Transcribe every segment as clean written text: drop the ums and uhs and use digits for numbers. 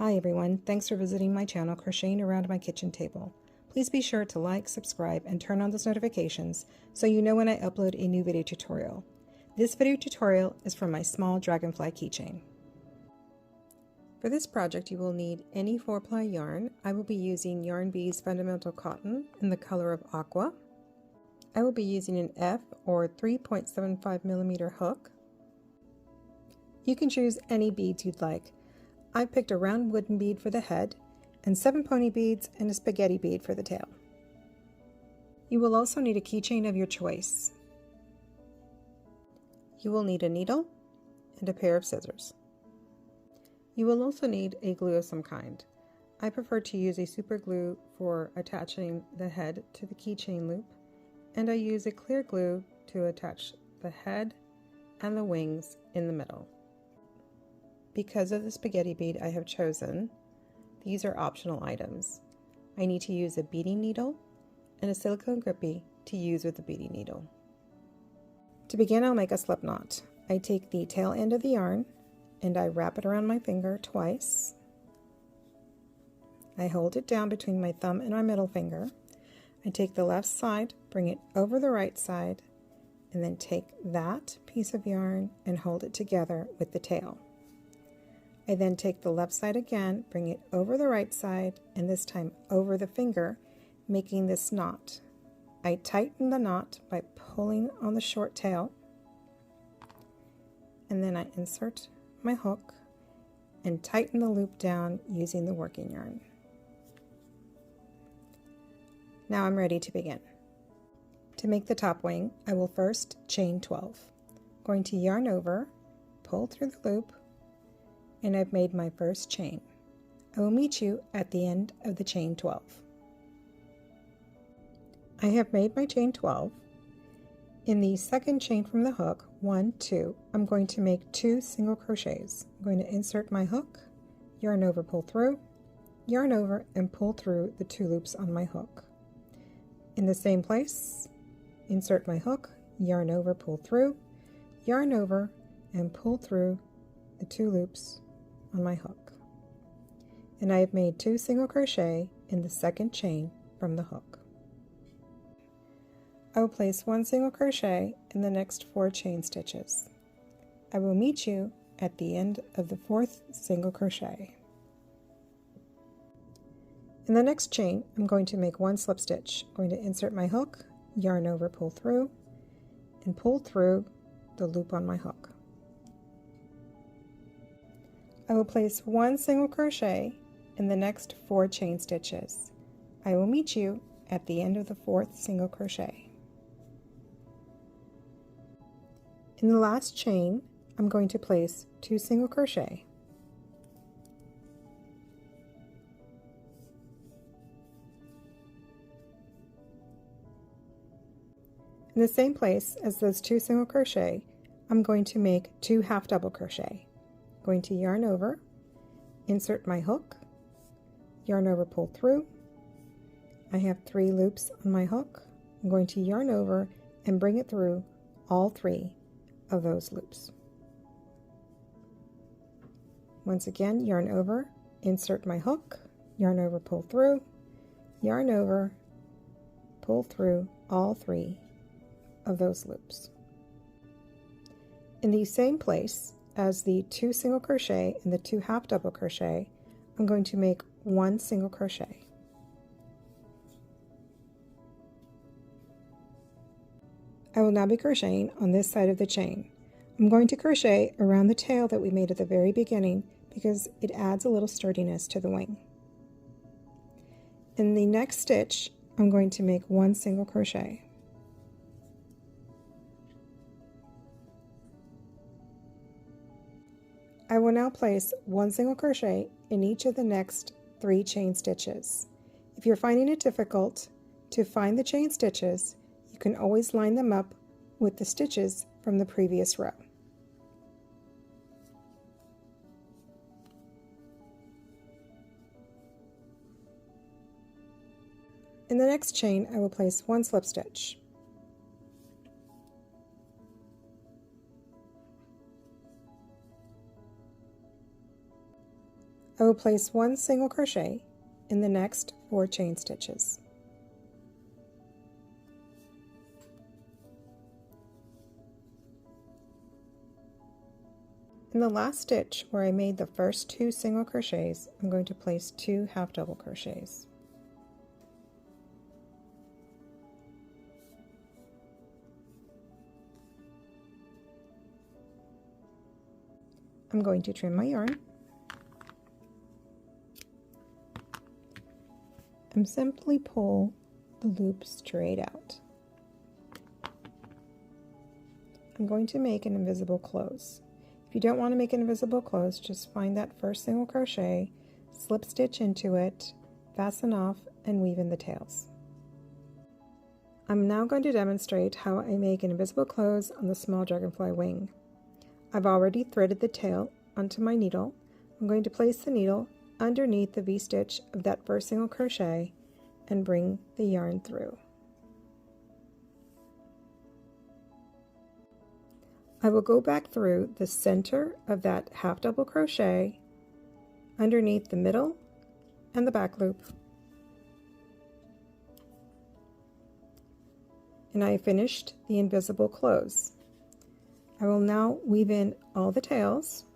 Hi everyone, thanks for visiting my channel Crocheting Around My Kitchen Table. Please be sure to like, subscribe, and turn on those notifications so you know when I upload a new video tutorial. This video tutorial is from my small Dragonfly keychain. For this project you will need any 4-ply yarn. I will be using Yarn Bee's Fundamental Cotton in the color of Aqua. I will be using an F or 3.75mm hook. You can choose any beads you'd like. I picked a round wooden bead for the head, and 7 pony beads and a spaghetti bead for the tail. You will also need a keychain of your choice. You will need a needle and a pair of scissors. You will also need a glue of some kind. I prefer to use a super glue for attaching the head to the keychain loop, and I use a clear glue to attach the head and the wings in the middle. Because of the spaghetti bead I have chosen, these are optional items. I need to use a beading needle and a silicone grippy to use with the beading needle. To begin, I'll make a slip knot. I take the tail end of the yarn and I wrap it around my finger twice. I hold it down between my thumb and my middle finger. I take the left side, bring it over the right side, and then take that piece of yarn and hold it together with the tail. I then take the left side again, bring it over the right side, and this time over the finger, making this knot. I tighten the knot by pulling on the short tail, and then I insert my hook and tighten the loop down using the working yarn. Now I'm ready to begin. To make the top wing, I will first chain 12. I'm going to yarn over, pull through the loop, and I've made my first chain. I will meet you at the end of the chain 12. I have made my chain 12. In the second chain from the hook, 1, 2, I'm going to make 2 single crochets. I'm going to insert my hook, yarn over, pull through, yarn over, and pull through the 2 loops on my hook. In the same place, insert my hook, yarn over, pull through, yarn over, and pull through the 2 loops on my hook. And I have made 2 single crochet in the second chain from the hook. I will place 1 single crochet in the next 4 chain stitches. I will meet you at the end of the 4th single crochet. In the next chain, I'm going to make 1 slip stitch. I'm going to insert my hook, yarn over, pull through, and pull through the loop on my hook. I will place 1 single crochet in the next 4 chain stitches. I will meet you at the end of the 4th single crochet. In the last chain, I'm going to place 2 single crochet. In the same place as those 2 single crochet, I'm going to make 2 half double crochet. I'm going to yarn over, insert my hook, yarn over, pull through. I have 3 loops on my hook. I'm going to yarn over and bring it through all 3 of those loops. Once again, yarn over, insert my hook, yarn over, pull through, yarn over, pull through all 3 of those loops. In the same place as the 2 single crochet and the 2 half double crochet, I'm going to make 1 single crochet. I will now be crocheting on this side of the chain. I'm going to crochet around the tail that we made at the very beginning because it adds a little sturdiness to the wing. In the next stitch, I'm going to make 1 single crochet. I will now place 1 single crochet in each of the next 3 chain stitches. If you're finding it difficult to find the chain stitches, you can always line them up with the stitches from the previous row. In the next chain, I will place 1 slip stitch. I will will place one single crochet in the next 4 chain stitches. In the last stitch where I made the first 2 single crochets, I'm going to place 2 half double crochets. I'm going to trim my yarn and simply pull the loop straight out. I'm going to make an invisible close. If you don't want to make an invisible close, just find that first single crochet, slip stitch into it, fasten off, and weave in the tails. I'm now going to demonstrate how I make an invisible close on the small dragonfly wing. I've already threaded the tail onto my needle. I'm going to place the needle underneath the V-stitch of that first single crochet and bring the yarn through. I will go back through the center of that half double crochet, underneath the middle and the back loop. And I finished the invisible close. I will now weave in all the tails,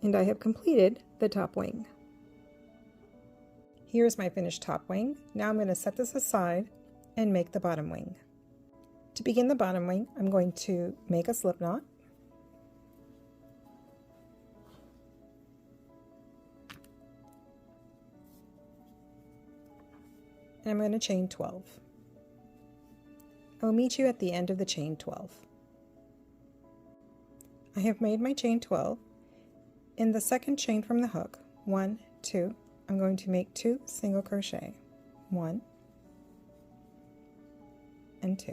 and I have completed the top wing. Here's my finished top wing. Now I'm going to set this aside and make the bottom wing. To begin the bottom wing, I'm going to make a slip knot, and I'm going to chain 12. I will meet you at the end of the chain 12. I have made my chain 12. In the second chain from the hook, 1, 2, I'm going to make 2 single crochet, 1 and 2.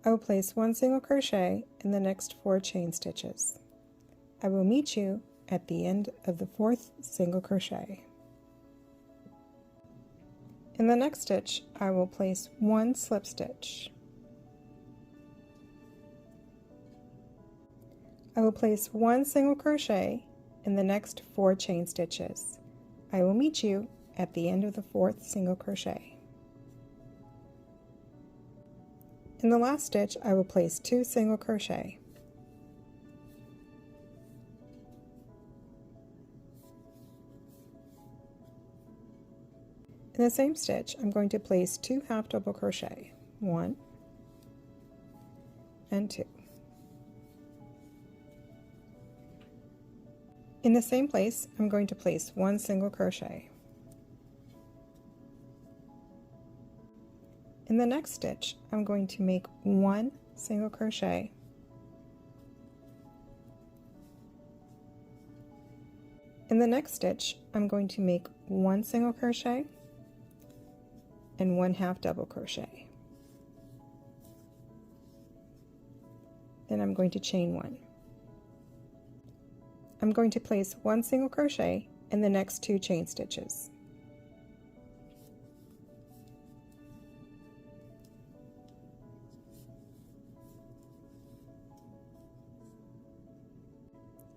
I will place 1 single crochet in the next 4 chain stitches. I will meet you at the end of the 4th single crochet. In the next stitch, I will place 1 slip stitch. I will place 1 single crochet in the next 4 chain stitches. I will meet you at the end of the 4th single crochet. In the last stitch, I will place 2 single crochet. In the same stitch, I'm going to place 2 half double crochet, 1 and 2. In the same place, I'm going to place 1 single crochet. In the next stitch, I'm going to make 1 single crochet. In the next stitch, I'm going to make 1 single crochet and 1 half double crochet. Then I'm going to chain 1. I'm going to place 1 single crochet in the next 2 chain stitches.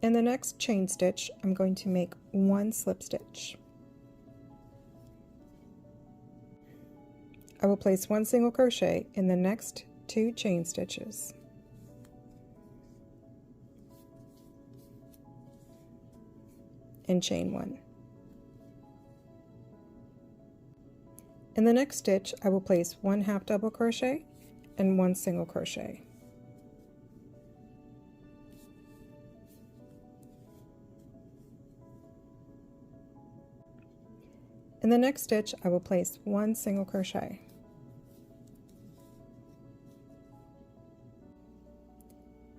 In the next chain stitch, I'm going to make 1 slip stitch. I will place 1 single crochet in the next 2 chain stitches. And chain 1. In the next stitch, I will place 1 half double crochet and 1 single crochet. In the next stitch, I will place 1 single crochet.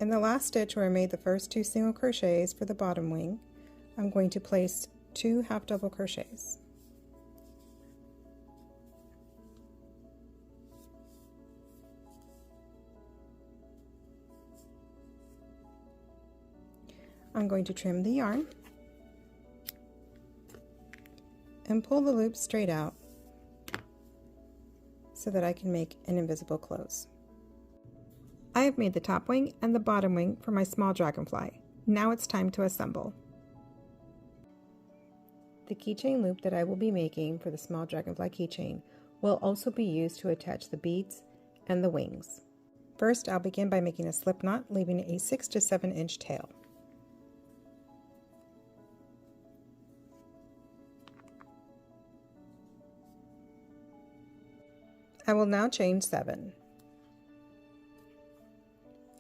In the last stitch where I made the first 2 single crochets for the bottom wing, I'm going to place 2 half double crochets. I'm going to trim the yarn and pull the loop straight out so that I can make an invisible close. I have made the top wing and the bottom wing for my small dragonfly. Now it's time to assemble. The keychain loop that I will be making for the small dragonfly keychain will also be used to attach the beads and the wings. First, I'll begin by making a slip knot, leaving a 6 to 7 inch tail. I will now chain 7.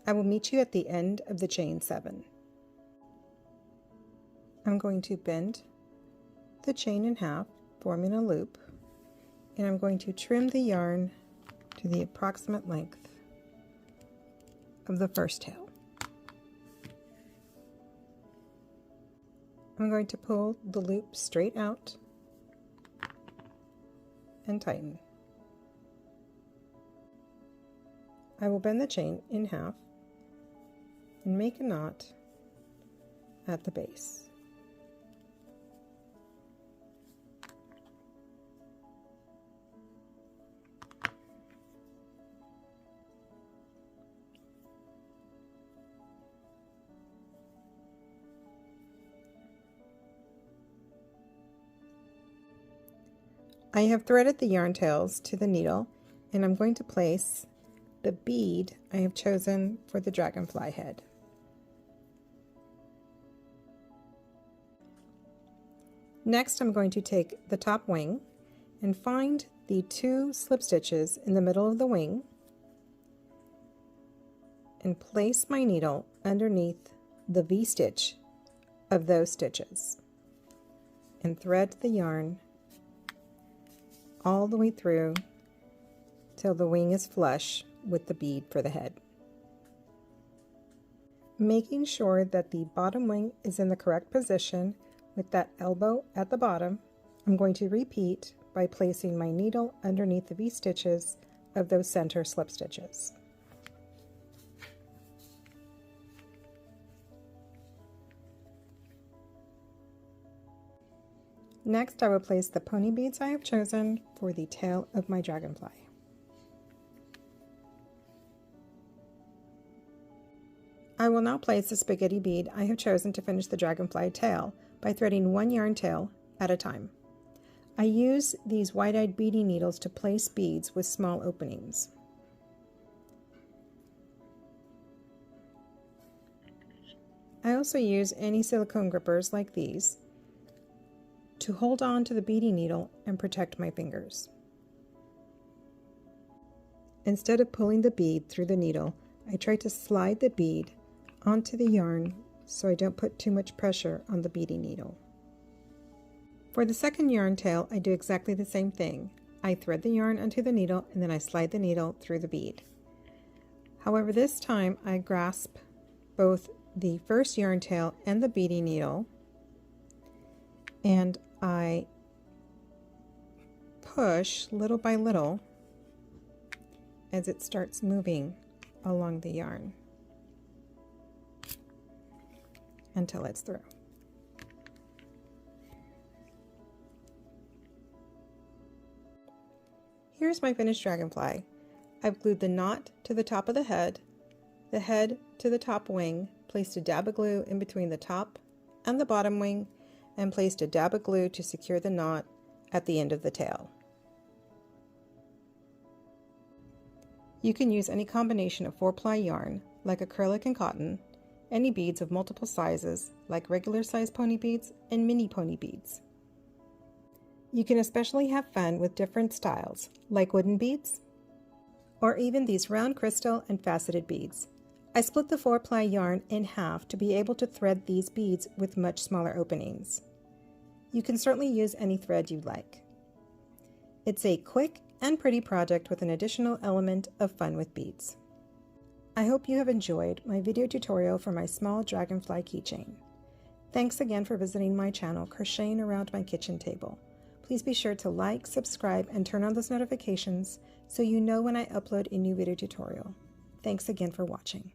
I will meet you at the end of the chain 7. I'm going to bend the chain in half, forming a loop, and I'm going to trim the yarn to the approximate length of the first tail. I'm going to pull the loop straight out and tighten. I will bend the chain in half and make a knot at the base. I have threaded the yarn tails to the needle, and I'm going to place the bead I have chosen for the dragonfly head. Next, I'm going to take the top wing and find the 2 slip stitches in the middle of the wing and place my needle underneath the V-stitch of those stitches and thread the yarn all the way through till the wing is flush with the bead for the head. Making sure that the bottom wing is in the correct position with that elbow at the bottom, I'm going to repeat by placing my needle underneath the V-stitches of those center slip stitches. Next, I will place the pony beads I have chosen for the tail of my dragonfly. I will now place the spaghetti bead I have chosen to finish the dragonfly tail by threading 1 yarn tail at a time. I use these wide-eyed beading needles to place beads with small openings. I also use any silicone grippers like these to hold on to the beading needle and protect my fingers. Instead of pulling the bead through the needle, I try to slide the bead onto the yarn so I don't put too much pressure on the beading needle. For the second yarn tail, I do exactly the same thing. I thread the yarn onto the needle and then I slide the needle through the bead. However, this time I grasp both the first yarn tail and the beading needle, and I push little by little as it starts moving along the yarn until it's through. Here's my finished dragonfly. I've glued the knot to the top of the head to the top wing, placed a dab of glue in between the top and the bottom wing, and placed a dab of glue to secure the knot at the end of the tail. You can use any combination of 4-ply yarn, like acrylic and cotton, any beads of multiple sizes, like regular size pony beads and mini pony beads. You can especially have fun with different styles, like wooden beads, or even these round crystal and faceted beads. I split the 4-ply yarn in half to be able to thread these beads with much smaller openings. You can certainly use any thread you like. It's a quick and pretty project with an additional element of fun with beads. I hope you have enjoyed my video tutorial for my small dragonfly keychain. Thanks again for visiting my channel, Crocheting Around My Kitchen Table. Please be sure to like, subscribe, and turn on those notifications so you know when I upload a new video tutorial. Thanks again for watching.